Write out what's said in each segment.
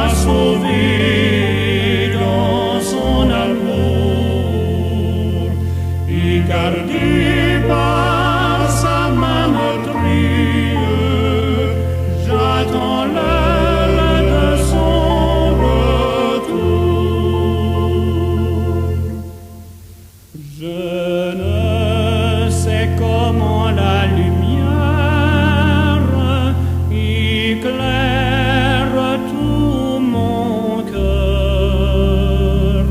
m'a sauvé dans son amour et gardé par sa main meurtrière. J'attends l'heure de son retour. Je ne sais comment la lumière éclaire tout mon cœur.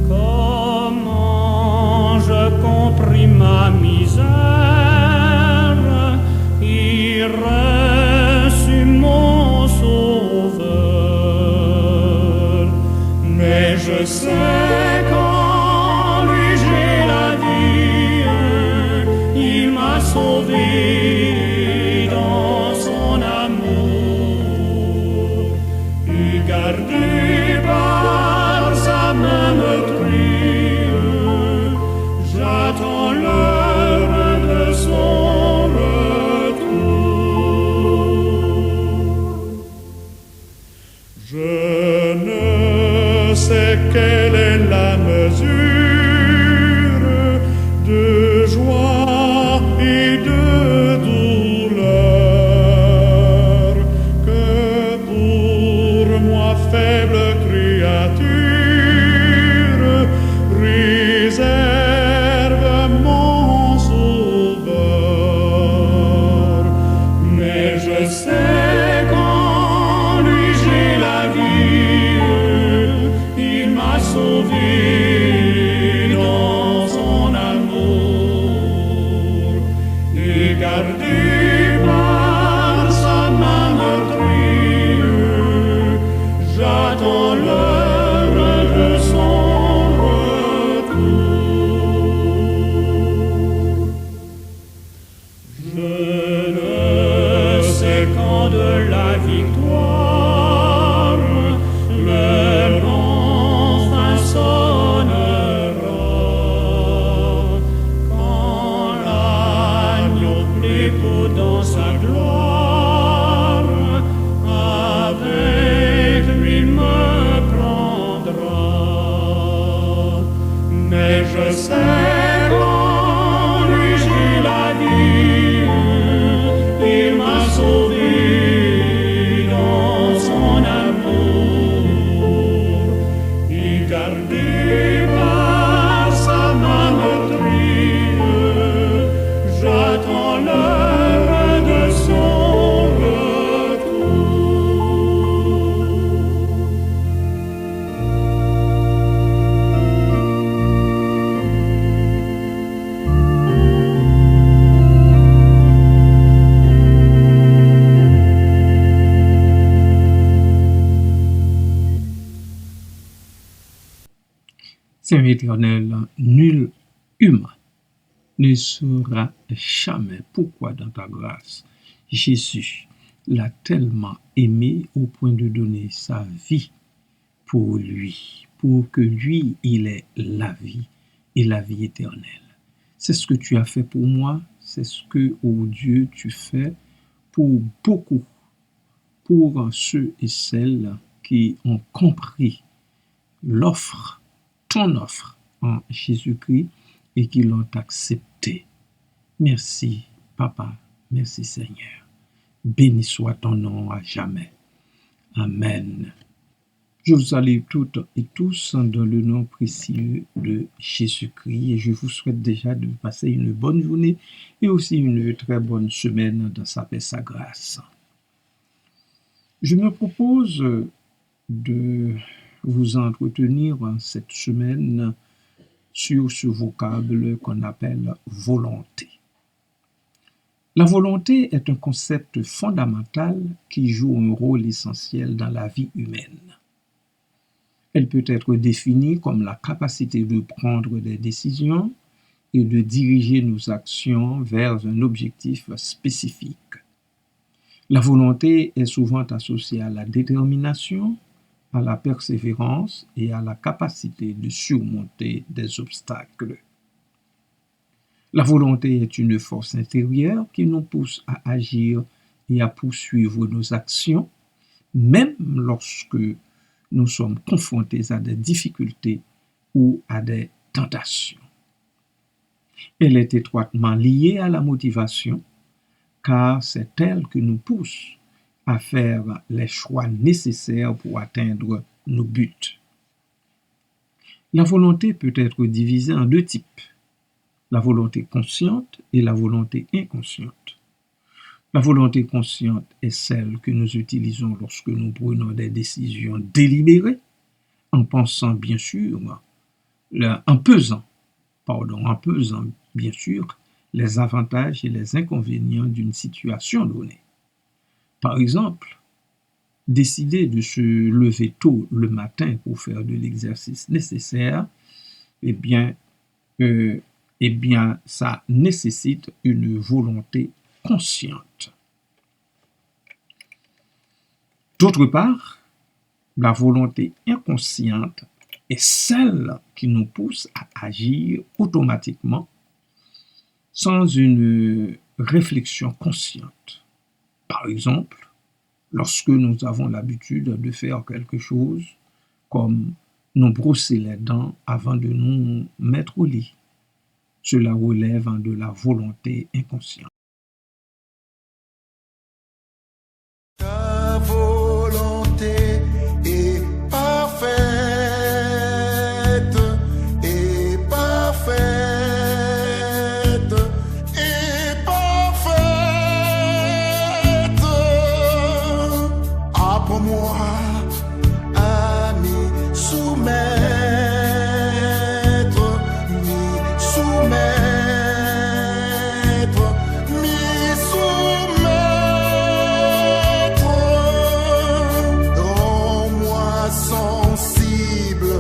Comment je compris ma misère et reçus mon sauveur. Mais je sais qu'en lui j'ai la vie, il m'a sauvé dans son amour et gardé par sa main meurtrière. J'attends l'heure de son retour. Je ne sais quelle est la mesure de joie et de douleur que pour moi, faible créature, réserve mon sauveur. Mais je sais qu'en lui j'ai la vie, il m'a sauvé dans son amour et gardé par sa main meurtrière. J'attends l'heure de son retour. Je ne sais quand de la victoire le enfin sonnera, quand l'agneau l'époux dans sa gloire avec lui me prendra. Mais je sais qu'en lui j'ai la vie, il m'a sauvé dans son amour et gardé par sa main meurtrière. J'attends l'heure de son retour. Seigneur éternel, nul humain ne saura jamais pourquoi dans ta grâce, Jésus l'a tellement aimé au point de donner sa vie pour lui, pour que lui, il ait la vie et la vie éternelle. C'est ce que tu as fait pour moi, c'est ce que, oh Dieu, tu fais pour beaucoup, pour ceux et celles qui ont compris l'offre, ton offre en Jésus-Christ et qui l'ont accepté. Merci, Papa. Merci, Seigneur. Béni soit ton nom à jamais. Amen. Je vous salue toutes et tous dans le nom précieux de Jésus-Christ et je vous souhaite déjà de passer une bonne journée et aussi une très bonne semaine dans sa paix, sa grâce. Je me propose de vous entretenir cette semaine sur ce vocable qu'on appelle volonté. La volonté est un concept fondamental qui joue un rôle essentiel dans la vie humaine. Elle peut être définie comme la capacité de prendre des décisions et de diriger nos actions vers un objectif spécifique. La volonté est souvent associée à la détermination, à la persévérance et à la capacité de surmonter des obstacles. La volonté est une force intérieure qui nous pousse à agir et à poursuivre nos actions, même lorsque nous sommes confrontés à des difficultés ou à des tentations. Elle est étroitement liée à la motivation, car c'est elle qui nous pousse à faire les choix nécessaires pour atteindre nos buts. La volonté peut être divisée en deux types, la volonté consciente et la volonté inconsciente. La volonté consciente est celle que nous utilisons lorsque nous prenons des décisions délibérées, en pensant bien sûr, en pesant bien sûr les avantages et les inconvénients d'une situation donnée. Par exemple, décider de se lever tôt le matin pour faire de l'exercice nécessaire, ça nécessite une volonté consciente. D'autre part, la volonté inconsciente est celle qui nous pousse à agir automatiquement sans une réflexion consciente. Par exemple, lorsque nous avons l'habitude de faire quelque chose comme nous brosser les dents avant de nous mettre au lit, cela relève de la volonté inconsciente. Ta volonté est parfaite, est parfaite, est parfaite. Apprends-moi à m'y soumettre, m'y soumettre, m'y soumettre. Rends-moi sensible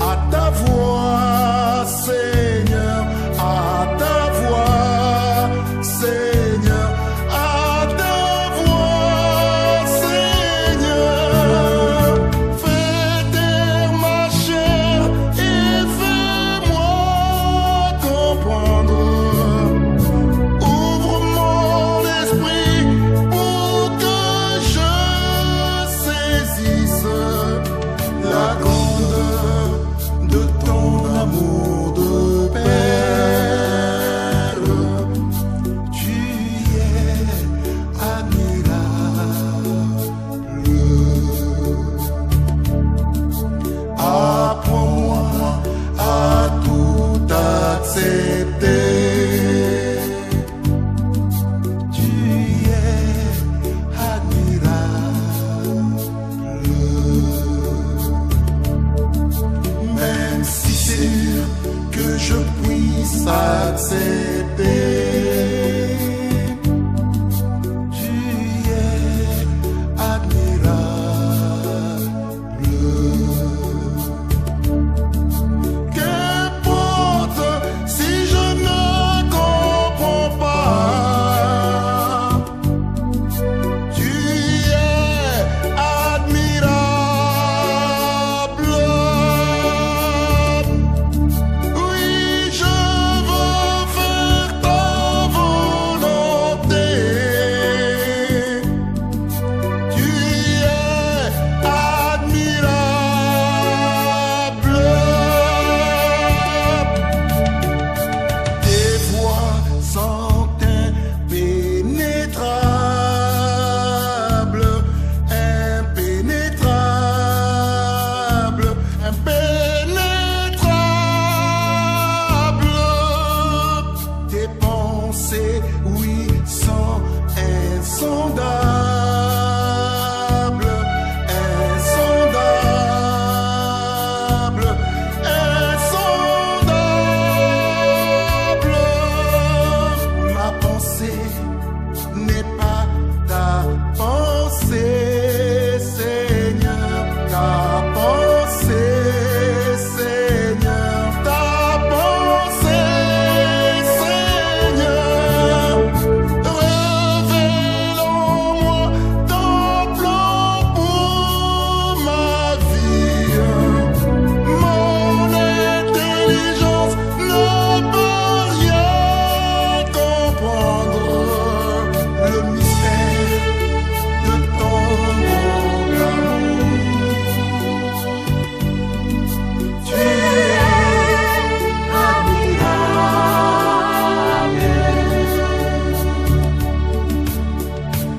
à ta voix, Seigneur, à ta voix, Seigneur, à ta voix, Seigneur. Fais taire ma chair et fais-moi comprendre. Ouvre mon esprit pour que je saisisse la grandeur de ton amour de Père. Tu es admirable. Apprends-moi à tout accepter. Tu es admirable. Même si c'est dur que je puisse accepter. Tu es admirable. Qu'importe si je ne comprends pas. Tu es admirable. Oui, je veux faire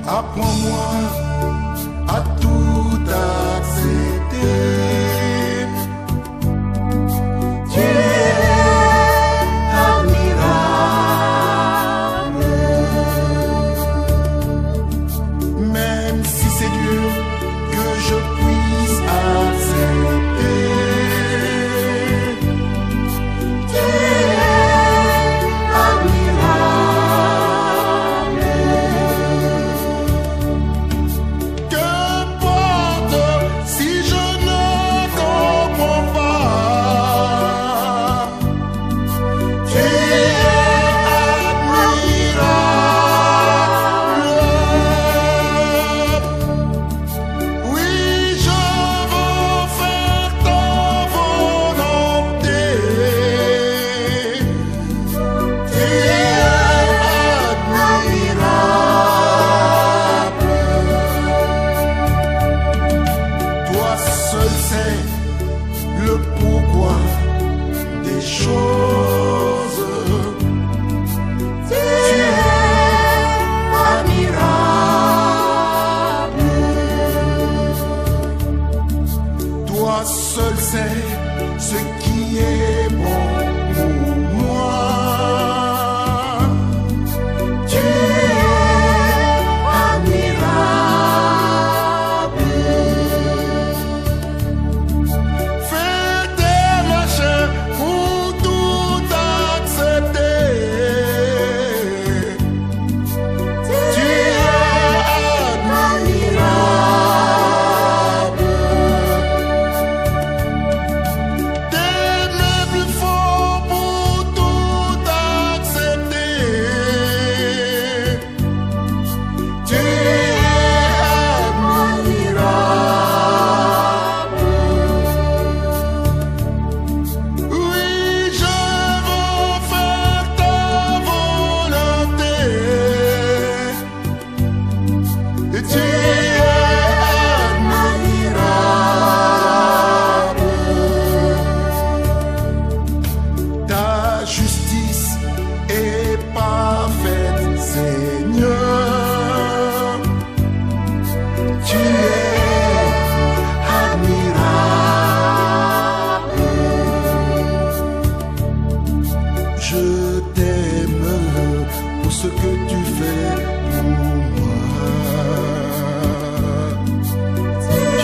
Apprends-moi à tout accepter. Tu es admirable. Même si c'est dur que je puisse accepter. Tu es admirable. Qu'importe si je ne comprends pas. Tu es admirable. Oui, je veux faire ta volonté. Tu es admirable. Toi seul sais le pourquoi des choses. Tu es admirable. Toi seul sais ce qui est bon pour moi. Tu es admirable. Fais des machins pour tout accepter. Tu es admirable. T'aimes plus fort pour tout accepter. Tu es admirable. Oui, je veux faire ta volonté. Tu es admirable. Ta justice est parfaite, Seigneur. Tu es admirable. Je t'aime pour ce que tu fais pour moi. Tu es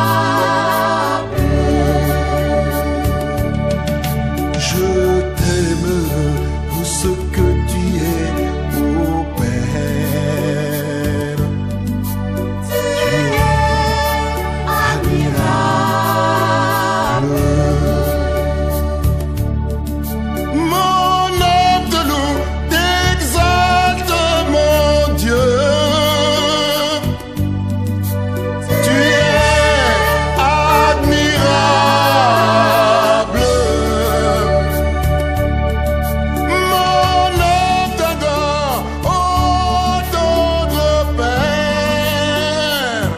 admirable. Je t'aime pour ce que tu es, ô Père. Tu es admirable. Mon âme te loue, t'exalte, mon Dieu. Tu es admirable. Mon âme t'adore, ô tendre Père.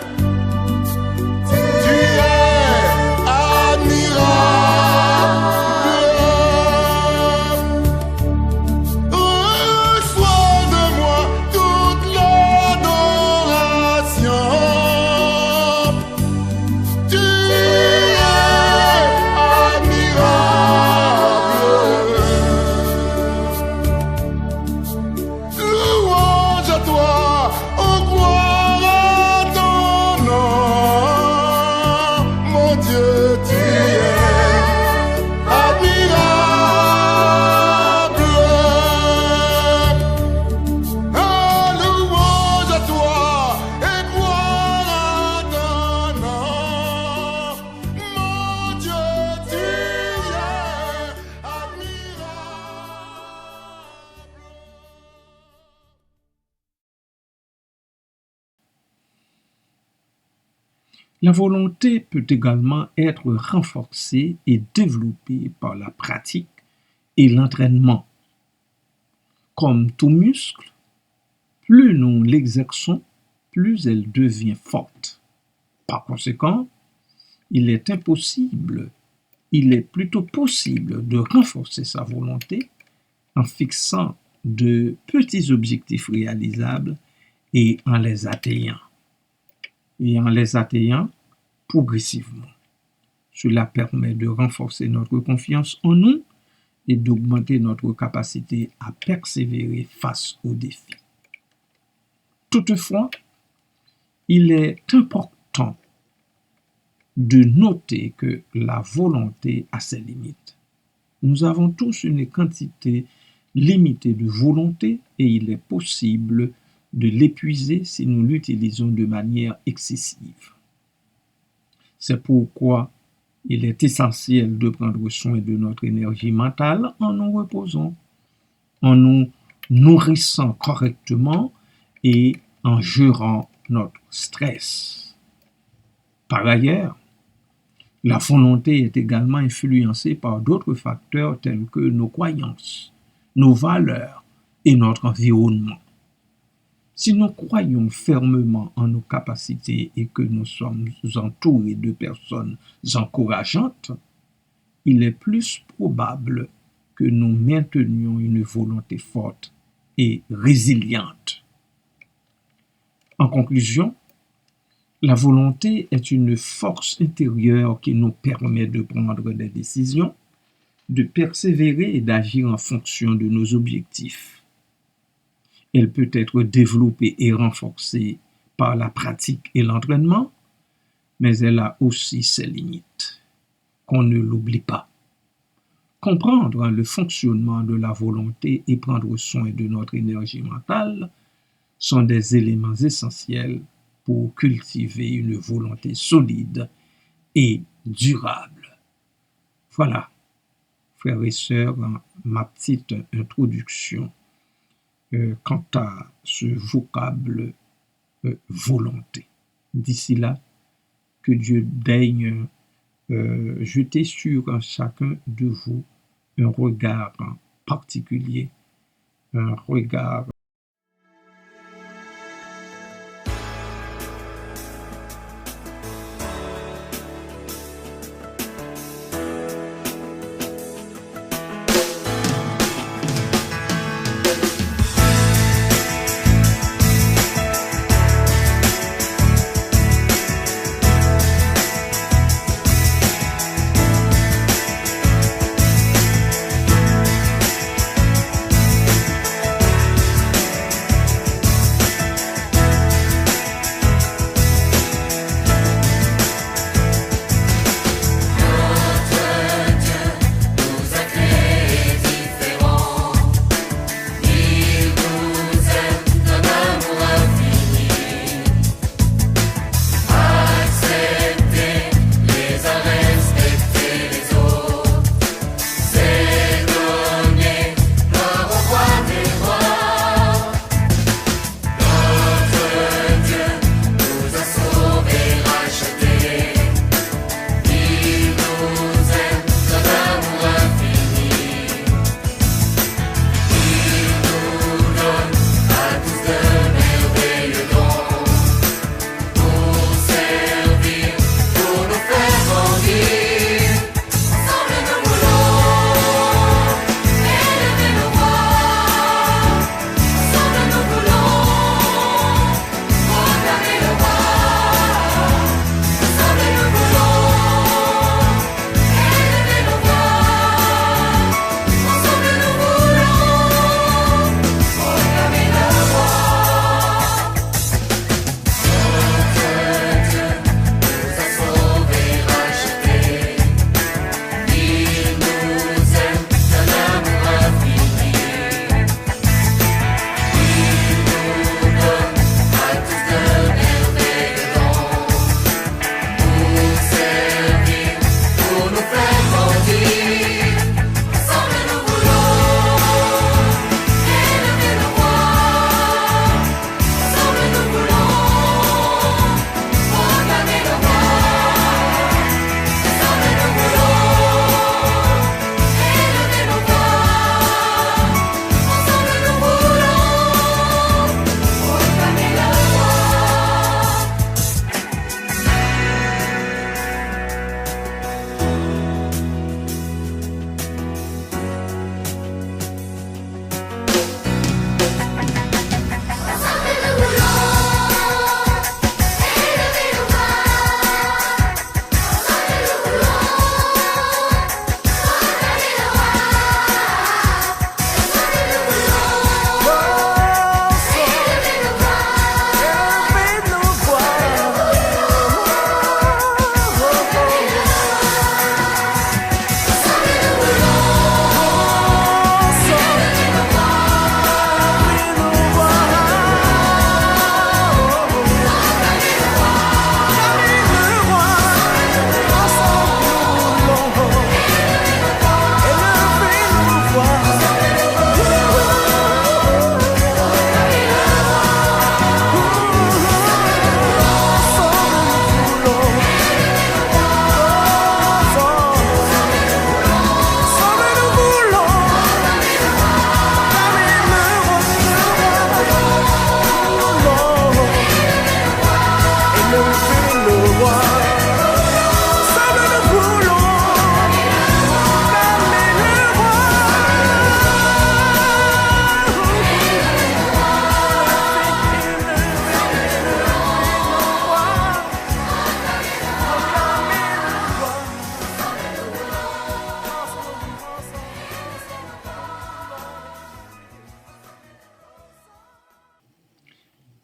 Tu es admirable. Reçois de moi toute l'adoration. Tu es admirable. Louange à toi, oh gloire à ton nom. Mon Dieu, tu es admirable. Ah, louange à toi et gloire à ton nom. Mon Dieu, tu es admirable. La volonté peut également être renforcée et développée par la pratique et l'entraînement. Comme tout muscle, plus nous l'exerçons, plus elle devient forte. Par conséquent, il est plutôt possible de renforcer sa volonté en fixant de petits objectifs réalisables et en les atteignant. Progressivement. Cela permet de renforcer notre confiance en nous et d'augmenter notre capacité à persévérer face aux défis. Toutefois, il est important de noter que la volonté a ses limites. Nous avons tous une quantité limitée de volonté et il est possible de l'épuiser si nous l'utilisons de manière excessive. C'est pourquoi il est essentiel de prendre soin de notre énergie mentale en nous reposant, en nous nourrissant correctement et en gérant notre stress. Par ailleurs, la volonté est également influencée par d'autres facteurs tels que nos croyances, nos valeurs et notre environnement. Si nous croyons fermement en nos capacités et que nous sommes entourés de personnes encourageantes, il est plus probable que nous maintenions une volonté forte et résiliente. En conclusion, la volonté est une force intérieure qui nous permet de prendre des décisions, de persévérer et d'agir en fonction de nos objectifs. Elle peut être développée et renforcée par la pratique et l'entraînement, mais elle a aussi ses limites, qu'on ne l'oublie pas. Comprendre le fonctionnement de la volonté et prendre soin de notre énergie mentale sont des éléments essentiels pour cultiver une volonté solide et durable. Voilà, frères et sœurs, ma petite introduction quant à ce vocable volonté. D'ici là, que Dieu daigne jeter sur chacun de vous un regard particulier, un regard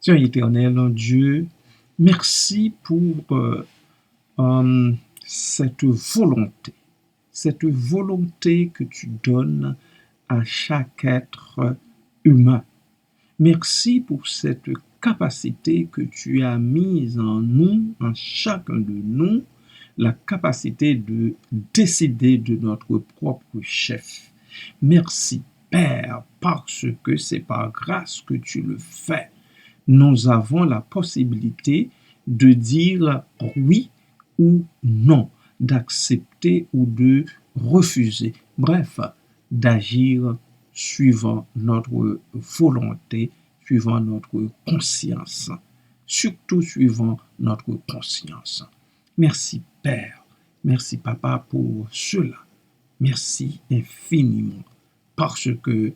Seigneur éternel, Dieu, merci pour cette volonté que tu donnes à chaque être humain. Merci pour cette capacité que tu as mise en nous, en chacun de nous, la capacité de décider de notre propre chef. Merci, Père, parce que c'est par grâce que tu le fais. Nous avons la possibilité de dire oui ou non, d'accepter ou de refuser. Bref, d'agir suivant notre volonté, suivant notre conscience, surtout suivant notre conscience. Merci Père, merci Papa pour cela. Merci infiniment, parce que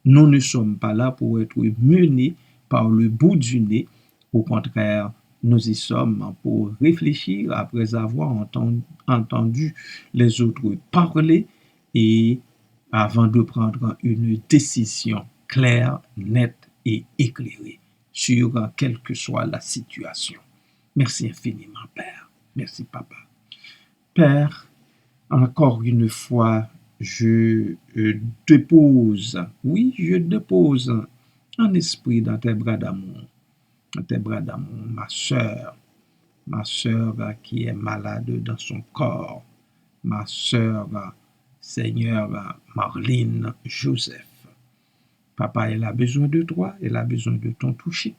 nous ne sommes pas là pour être menés par le bout du nez. Au contraire, nous y sommes pour réfléchir après avoir entendu les autres parler et avant de prendre une décision claire, nette et éclairée sur quelle que soit la situation. Merci infiniment, Père. Merci, Papa. Père, encore une fois, je dépose un esprit dans tes bras d'amour, ma sœur qui est malade dans son corps, ma sœur, Seigneur, Marlene Joseph. Papa, elle a besoin de toi, elle a besoin de ton toucher.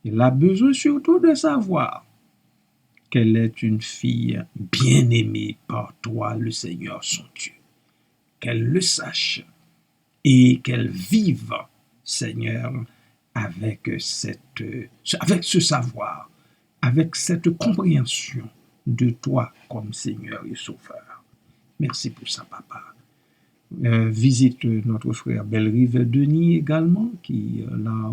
Elle a besoin surtout de savoir qu'elle est une fille bien-aimée par toi, le Seigneur son Dieu. Qu'elle le sache et qu'elle vive, Seigneur, avec ce savoir, avec cette compréhension de toi comme Seigneur et Sauveur. Merci pour ça, Papa. Visite notre frère Bellerive Denis également, qui là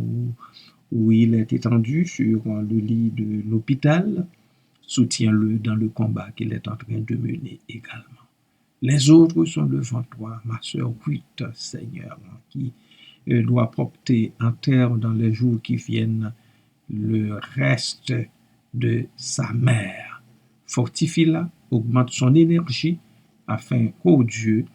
où il est étendu sur le lit de l'hôpital, soutiens-le dans le combat qu'il est en train de mener également. Les autres sont devant toi, ma sœur Ruth, Seigneur, qui doit porter en terre dans les jours qui viennent le reste de sa mère. Fortifie-la, augmente son énergie, afin qu'au Dieu,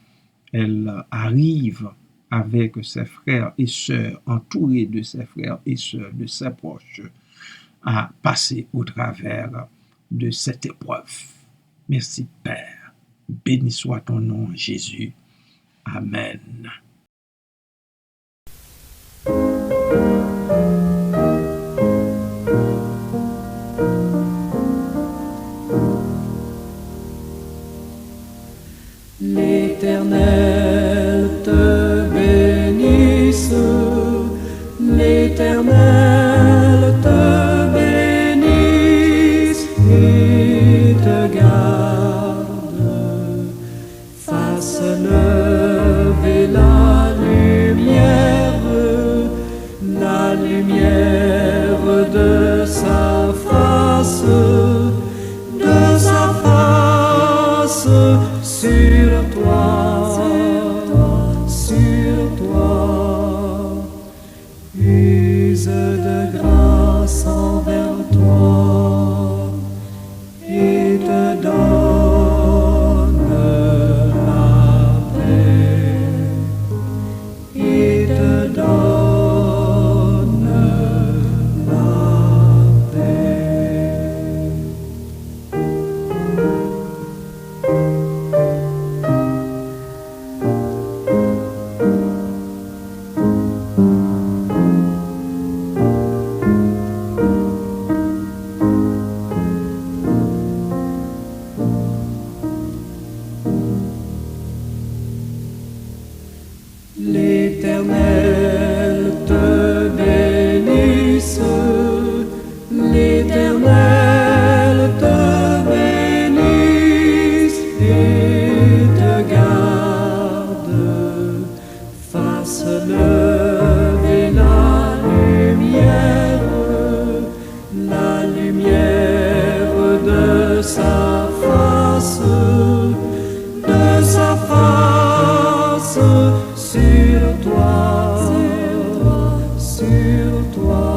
elle arrive avec ses frères et sœurs, entourée de ses frères et sœurs, de ses proches, à passer au travers de cette épreuve. Merci Père. Béni soit ton nom, Jésus. Amen. L'Éternel te bénisse, l'Éternel te bénisse et te garde, fasse lever la lumière de sa face sur toi, use de grâce envers toi et te donne la paix, et te donne la paix. L'Éternel te bénisse, l'Éternel te bénisse et te garde, fasse lever la lumière de sa face sur toi, sur toi.